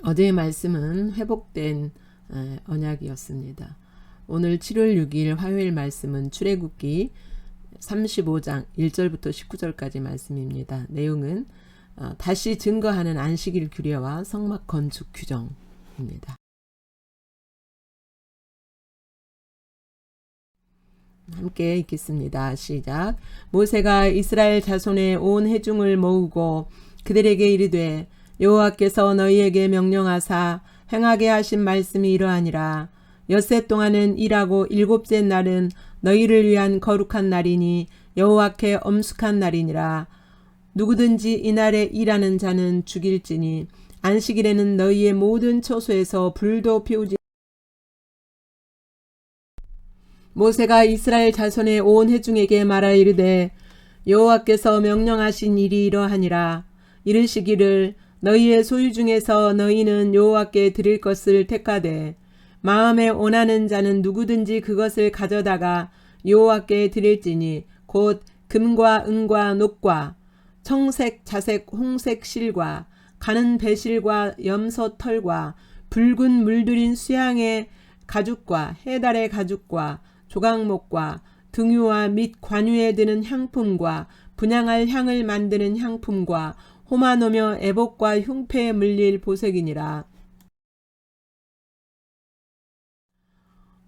어제의 말씀은 회복된 언약이었습니다. 오늘 7월 6일 화요일 말씀은 출애굽기 35장 1절부터 19절까지 말씀입니다. 내용은 다시 증거하는 안식일 규례와 성막 건축 규정입니다. 함께 읽겠습니다. 시작. 모세가 이스라엘 자손의 온 회중을 모으고 그들에게 이르되 여호와께서 너희에게 명령하사 행하게 하신 말씀이 이러하니라. 엿새 동안은 일하고 일곱째 날은 너희를 위한 거룩한 날이니 여호와께 엄숙한 날이니라. 누구든지 이날에 일하는 자는 죽일지니 안식일에는 너희의 모든 처소에서 불도 피우지. 모세가 이스라엘 자손의 온 회중에게 말하 이르되 여호와께서 명령하신 일이 이러하니라. 이르시기를 너희의 소유 중에서 너희는 여호와께 드릴 것을 택하되 마음에 원하는 자는 누구든지 그것을 가져다가 여호와께 드릴지니 곧 금과 은과 녹과 청색 자색 홍색 실과 가는 배실과 염소 털과 붉은 물들인 수양의 가죽과 해달의 가죽과 조각목과 등유와 및 관유에 드는 향품과 분향할 향을 만드는 향품과 호마노며 애복과 흉패에 물릴 보색이니라.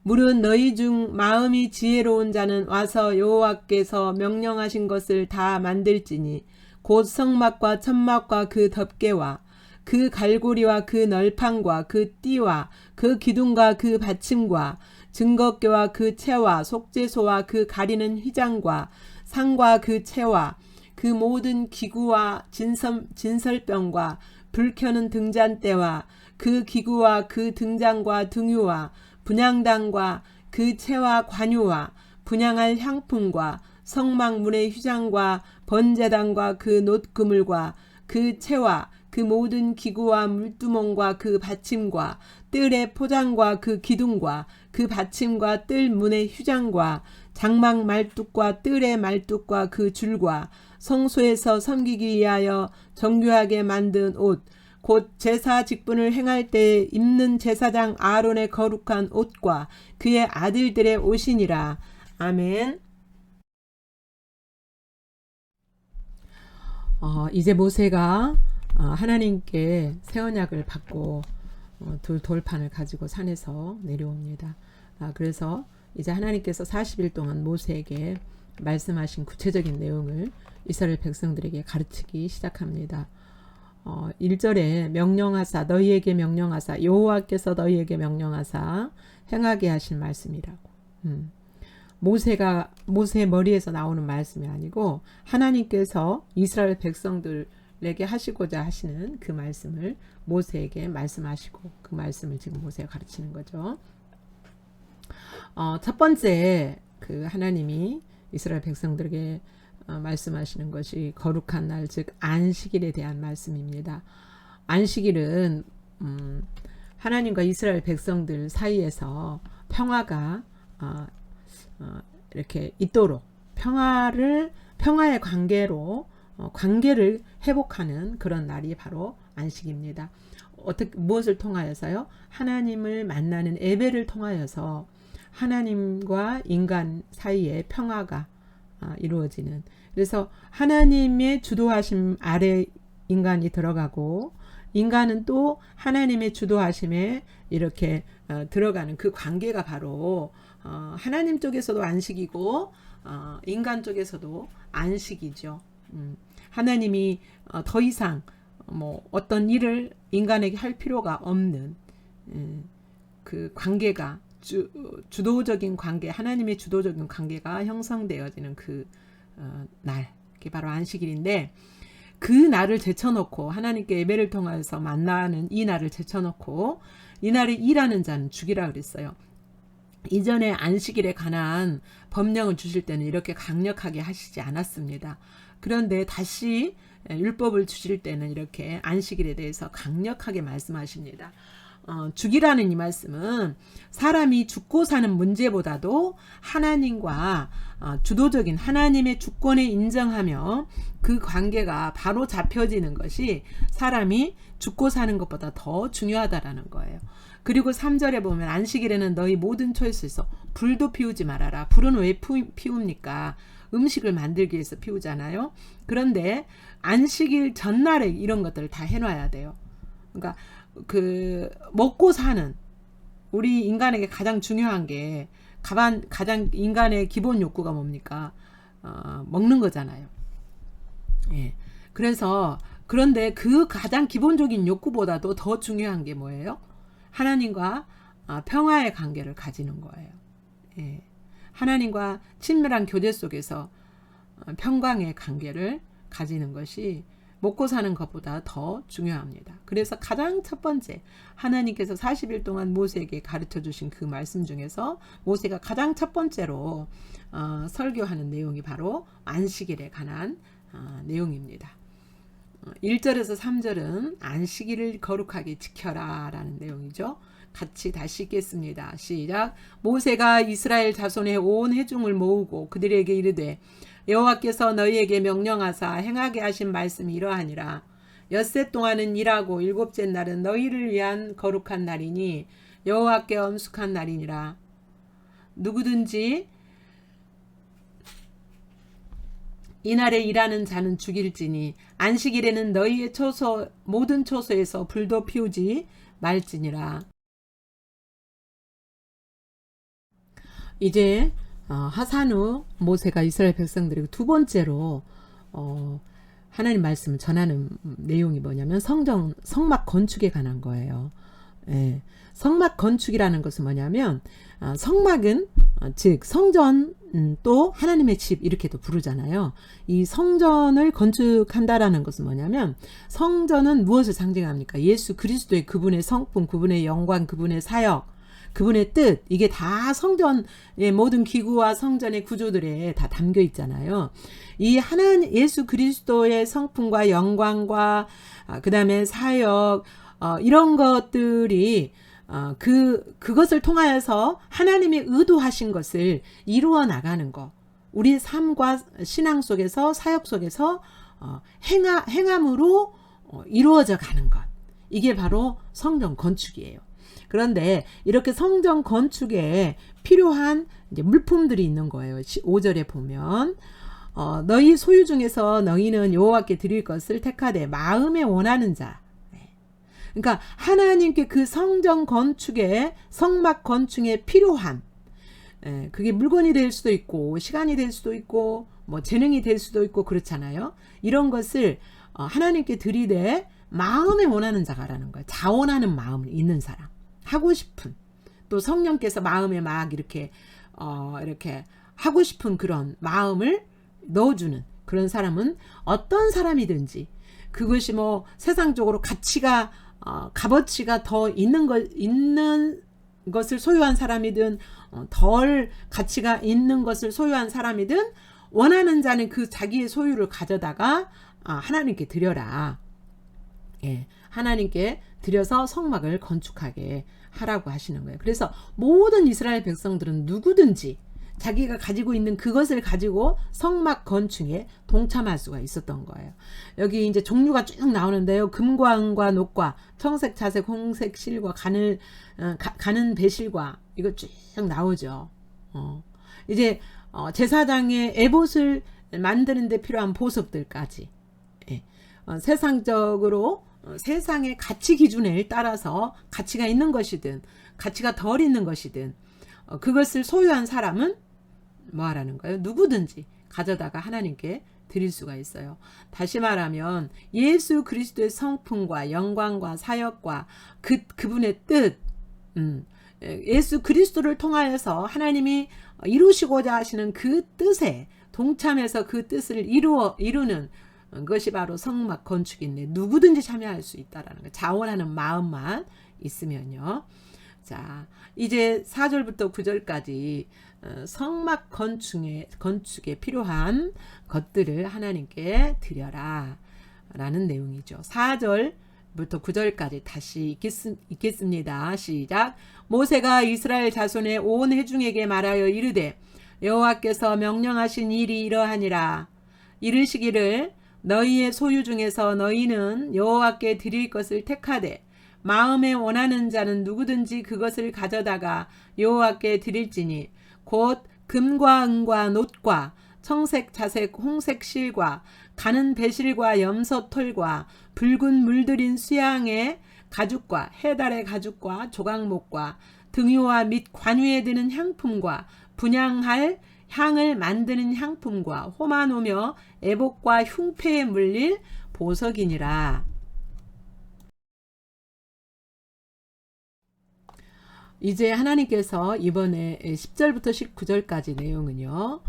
무릇 너희 중 마음이 지혜로운 자는 와서 여호와께서 명령하신 것을 다 만들지니 곧 성막과 천막과 그 덮개와 그 갈고리와 그 널판과 그 띠와 그 기둥과 그 받침과 증거궤와 그 채와 속죄소와 그 가리는 휘장과 상과 그 채와 그 모든 기구와 진설병과 불 켜는 등잔대와 그 기구와 그 등잔과 등유와 분향단과 그 채와 관유와 분향할 향품과 성막문의 휘장과 번제단과 그 놋그물과 그 채와 그 모든 기구와 물두멍과 그 받침과 뜰의 포장과 그 기둥과 그 받침과 뜰 문의 휴장과 장막 말뚝과 뜰의 말뚝과 그 줄과 성소에서 섬기기 위하여 정교하게 만든 옷 곧 제사 직분을 행할 때 입는 제사장 아론의 거룩한 옷과 그의 아들들의 옷이니라. 아멘. 이제 모세가 하나님께 새 언약을 받고 돌판을 가지고 산에서 내려옵니다. 그래서 이제 하나님께서 40일 동안 모세에게 말씀하신 구체적인 내용을 이스라엘 백성들에게 가르치기 시작합니다. 1절에 명령하사 너희에게 명령하사 여호와께서 너희에게 명령하사 행하게 하신 말씀이라고. 모세 머리에서 나오는 말씀이 아니고 하나님께서 이스라엘 백성들에게 하시고자 하시는 그 말씀을 모세에게 말씀하시고 그 말씀을 지금 모세가 가르치는 거죠. 첫 번째 그 하나님이 이스라엘 백성들에게 말씀하시는 것이 거룩한 날, 즉 안식일에 대한 말씀입니다. 안식일은 하나님과 이스라엘 백성들 사이에서 평화가 이렇게 있도록 평화의 관계를 회복하는 그런 날이 바로 안식입니다. 무엇을 통하여서요? 하나님을 만나는 예배를 통하여서 하나님과 인간 사이에 평화가 이루어지는, 그래서 하나님의 주도하심 아래 인간이 들어가고 인간은 또 하나님의 주도하심에 이렇게 들어가는 그 관계가 바로 하나님 쪽에서도 안식이고 인간 쪽에서도 안식이죠. 하나님이 더 이상 어떤 일을 인간에게 할 필요가 없는 그 관계가 주도적인 관계, 하나님의 주도적인 관계가 형성되어지는 그 날, 그게 바로 안식일인데 그 날을 제쳐놓고 하나님께 예배를 통해서 만나는 이 날을 제쳐놓고 이 날에 일하는 자는 죽이라 그랬어요. 이전에 안식일에 관한 법령을 주실 때는 이렇게 강력하게 하시지 않았습니다. 그런데 다시 율법을 주실 때는 이렇게 안식일에 대해서 강력하게 말씀하십니다. 죽이라는 이 말씀은 사람이 죽고 사는 문제보다도 하나님과 주도적인 하나님의 주권을 인정하며 그 관계가 바로 잡혀지는 것이 사람이 죽고 사는 것보다 더 중요하다라는 거예요. 그리고 3절에 보면 안식일에는 너희 모든 초에서 불도 피우지 말아라. 불은 왜 피웁니까? 음식을 만들기 위해서 피우잖아요. 그런데 안식일 전날에 이런 것들을 다 해놔야 돼요. 그러니까 그 먹고 사는 우리 인간에게 가장 중요한 게 가장 인간의 기본 욕구가 뭡니까? 먹는 거잖아요. 예. 그래서 그런데 그 가장 기본적인 욕구보다도 더 중요한 게 뭐예요? 하나님과 평화의 관계를 가지는 거예요. 예. 하나님과 친밀한 교제 속에서 평강의 관계를 가지는 것이 먹고 사는 것보다 더 중요합니다. 그래서 가장 첫 번째 하나님께서 40일 동안 모세에게 가르쳐 주신 그 말씀 중에서 모세가 가장 첫 번째로 설교하는 내용이 바로 안식일에 관한 내용입니다. 1절에서 3절은 안식일을 거룩하게 지켜라 라는 내용이죠. 같이 다시 읽겠습니다. 시작. 모세가 이스라엘 자손의 온 회중을 모으고 그들에게 이르되 여호와께서 너희에게 명령하사 행하게 하신 말씀이 이러하니라. 엿새 동안은 일하고 일곱째 날은 너희를 위한 거룩한 날이니 여호와께 엄숙한 날이니라. 누구든지 이날에 일하는 자는 죽일지니 안식일에는 너희의 모든 초소에서 불도 피우지 말지니라. 이제 하산 후 모세가 이스라엘 백성들에게 두 번째로 하나님 말씀을 전하는 내용이 뭐냐면 성막 건축에 관한 거예요. 예. 성막 건축이라는 것은 뭐냐면 성막은 즉 성전 또 하나님의 집 이렇게도 부르잖아요. 이 성전을 건축한다라는 것은 뭐냐면 성전은 무엇을 상징합니까? 예수 그리스도의 그분의 성품, 그분의 영광, 그분의 사역, 그분의 뜻, 이게 다 성전의 모든 기구와 성전의 구조들에 다 담겨 있잖아요. 이 하나님 예수 그리스도의 성품과 영광과 그 다음에 사역 이런 것들이 그것을 통하여서 하나님이 의도하신 것을 이루어 나가는 것, 우리의 삶과 신앙 속에서 사역 속에서 행함으로 이루어져 가는 것, 이게 바로 성전 건축이에요. 그런데 이렇게 성전 건축에 필요한 이제 물품들이 있는 거예요. 5절에 보면 너희 소유 중에서 너희는 여호와께 드릴 것을 택하되 마음에 원하는 자. 그러니까 하나님께 그 성전 건축에 성막 건축에 필요한 그게 물건이 될 수도 있고 시간이 될 수도 있고 뭐 재능이 될 수도 있고 그렇잖아요. 이런 것을 하나님께 드리되 마음에 원하는 자가라는 거예요. 자원하는 마음이 있는 사람, 하고 싶은, 또 성령께서 마음에 막 이렇게 하고 싶은 그런 마음을 넣어주는 그런 사람은 어떤 사람이든지 그것이 뭐 세상적으로 값어치가 더 있는 것을 소유한 사람이든 덜 가치가 있는 것을 소유한 사람이든 원하는 자는 그 자기의 소유를 가져다가 하나님께 드려라. 예, 하나님께 드려서 성막을 건축하게 하라고 하시는 거예요. 그래서 모든 이스라엘 백성들은 누구든지 자기가 가지고 있는 그것을 가지고 성막 건축에 동참할 수가 있었던 거예요. 여기 이제 종류가 쭉 나오는데요. 금과 은과 녹과 청색, 자색, 홍색 실과 가는 배실과 이거 쭉 나오죠. 이제 제사장의 에봇을 만드는 데 필요한 보석들까지 세상적으로 세상의 가치 기준에 따라서 가치가 있는 것이든 가치가 덜 있는 것이든 그것을 소유한 사람은 뭐 하라는 거예요? 누구든지 가져다가 하나님께 드릴 수가 있어요. 다시 말하면 예수 그리스도의 성품과 영광과 사역과 그분의 뜻, 예수 그리스도를 통하여서 하나님이 이루시고자 하시는 그 뜻에 동참해서 그 뜻을 이루는 것이 바로 성막 건축인데 누구든지 참여할 수 있다라는 거. 자원하는 마음만 있으면요. 자, 이제 4절부터 9절까지 성막 건축에 필요한 것들을 하나님께 드려라 라는 내용이죠. 4절 부터 9절까지 다시 읽겠습니다. 시작. 모세가 이스라엘 자손의 온 회중에게 말하여 이르되 여호와께서 명령하신 일이 이러하니라. 이르시기를 너희의 소유 중에서 너희는 여호와께 드릴 것을 택하되 마음에 원하는 자는 누구든지 그것을 가져다가 여호와께 드릴지니 곧 금과 은과 놋과 청색 자색 홍색 실과 가는 배실과 염소털과 붉은 물들인 수양의 가죽과 해달의 가죽과 조각목과 등유와 및 관유에 드는 향품과 분향할 향을 만드는 향품과 호마노며 애복과 흉패에 물릴 보석이니라. 이제 하나님께서 이번에 10절부터 19절까지 내용은요.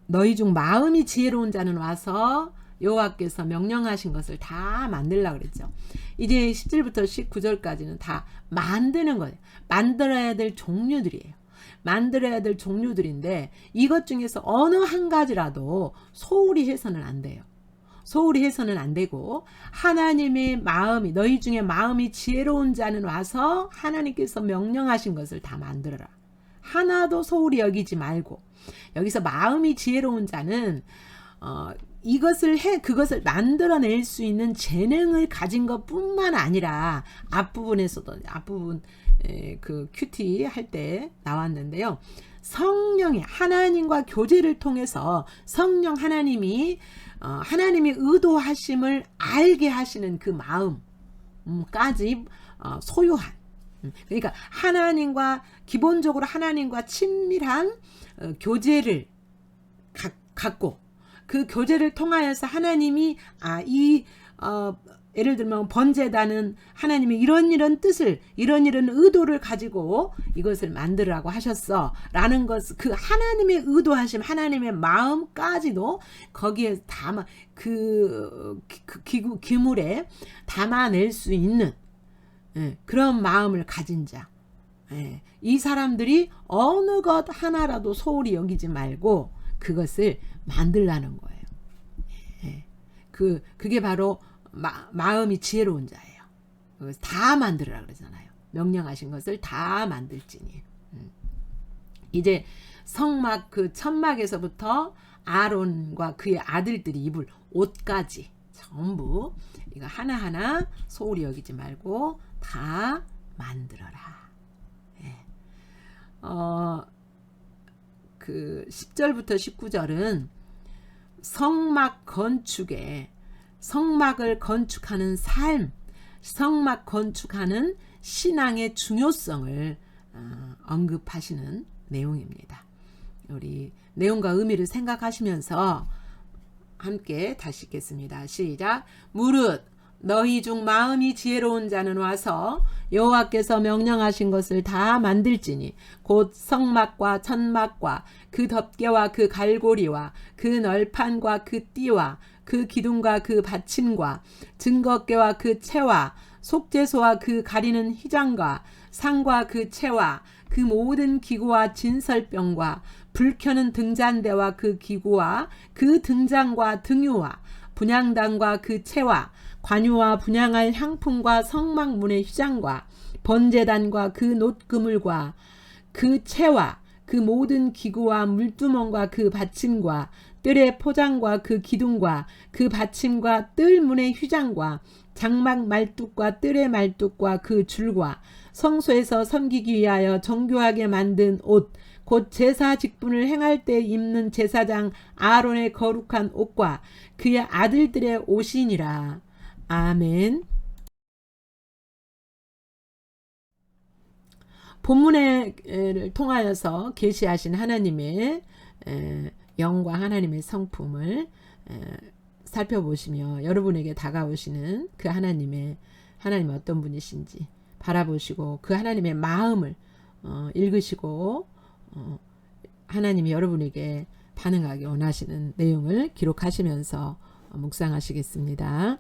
너희 중 마음이 지혜로운 자는 와서 여호와께서 명령하신 것을 다 만들려고 그랬죠. 이제 10절부터 19절까지는 다 만드는 거예요. 만들어야 될 종류들이에요. 만들어야 될 종류들인데 이것 중에서 어느 한 가지라도 소홀히 해서는 안 돼요. 소홀히 해서는 안 되고 하나님의 마음이 너희 중에 마음이 지혜로운 자는 와서 하나님께서 명령하신 것을 다 만들어라. 하나도 소홀히 여기지 말고 여기서 마음이 지혜로운 자는 그것을 만들어낼 수 있는 재능을 가진 것뿐만 아니라 앞부분에서도 앞부분 그 큐티 할 때 나왔는데요. 성령이 하나님과 교제를 통해서 성령 하나님이 의도하심을 알게 하시는 그 마음까지 소유한 그러니까 기본적으로 하나님과 친밀한 교제를 갖고 그 교제를 통하여서 하나님이 예를 들면 번제단은 하나님이 이런 뜻을 이런 의도를 가지고 이것을 만들라고 하셨어 라는 것 그 하나님의 의도하심 하나님의 마음까지도 거기에 담아 기물에 담아낼 수 있는 그런 마음을 가진 자. 이 사람들이 어느 것 하나라도 소홀히 여기지 말고 그것을 만들라는 거예요. 그게 바로 마음이 지혜로운 자예요. 다 만들으라 그러잖아요. 명령하신 것을 다 만들지니. 이제 성막 그 천막에서부터 아론과 그의 아들들이 입을 옷까지 전부 이거 하나하나 소홀히 여기지 말고 다 만들어라. 그 10절부터 19절은 성막을 건축하는 삶, 성막 건축하는 신앙의 중요성을 언급하시는 내용입니다. 우리 내용과 의미를 생각하시면서 함께 다시 읽겠습니다. 시작. 무릇 너희 중 마음이 지혜로운 자는 와서 여호와께서 명령하신 것을 다 만들지니 곧 성막과 천막과 그 덮개와 그 갈고리와 그 널판과 그 띠와 그 기둥과 그 받침과 증거궤와 그 채와 속죄소와 그 가리는 휘장과 상과 그 채와 그 모든 기구와 진설병과 불 켜는 등잔대와 그 기구와 그 등잔과 등유와 분향단과 그 채와 관유와 분향할 향품과 성막문의 휘장과 번제단과 그 놋그물과 그 채와 그 모든 기구와 물두멍과 그 받침과 뜰의 포장과 그 기둥과 그 받침과 뜰문의 휘장과 장막 말뚝과 뜰의 말뚝과 그 줄과 성소에서 섬기기 위하여 정교하게 만든 옷 곧 제사 직분을 행할 때 입는 제사장 아론의 거룩한 옷과 그의 아들들의 옷이니라. 아멘. 본문을 통하여서 계시하신 하나님의 영광 하나님의 성품을 살펴보시며 여러분에게 다가오시는 그 하나님 어떤 분이신지 바라보시고 그 하나님의 마음을 읽으시고 하나님이 여러분에게 반응하기 원하시는 내용을 기록하시면서 묵상하시겠습니다.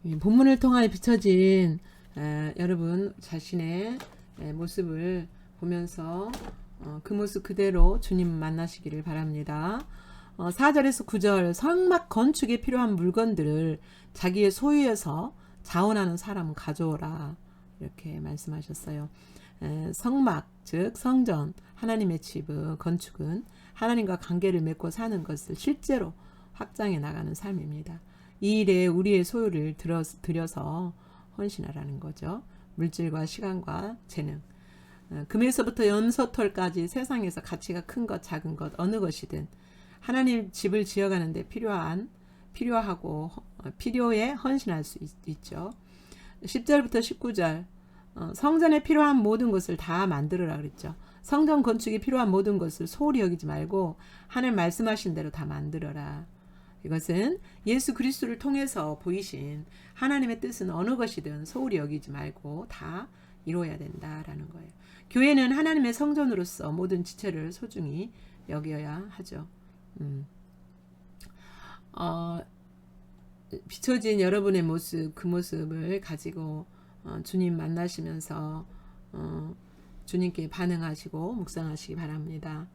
이 본문을 통하여 비춰진 여러분 자신의 모습을 보면서 그 모습 그대로 주님 만나시기를 바랍니다. 4절에서 9절 성막 건축에 필요한 물건들을 자기의 소유에서 자원하는 사람은 가져오라 이렇게 말씀하셨어요. 성막 즉 성전 하나님의 집은 건축은 하나님과 관계를 맺고 사는 것을 실제로 확장해 나가는 삶입니다. 이 일에 우리의 소유를 들여서 헌신하라는 거죠. 물질과 시간과 재능 금에서부터 염소털까지 세상에서 가치가 큰 것 작은 것 어느 것이든 하나님 집을 지어가는데 필요하고 필요에 헌신할 수 있죠. 10절부터 19절 성전에 필요한 모든 것을 다 만들어라 그랬죠. 성전 건축에 필요한 모든 것을 소홀히 여기지 말고 하나님 말씀하신 대로 다 만들어라. 이것은 예수 그리스도를 통해서 보이신 하나님의 뜻은 어느 것이든 소홀히 여기지 말고 다 이루어야 된다라는 거예요. 교회는 하나님의 성전으로서 모든 지체를 소중히 여겨야 하죠. 비춰진 여러분의 모습, 그 모습을 가지고 주님 만나시면서 주님께 반응하시고 묵상하시기 바랍니다.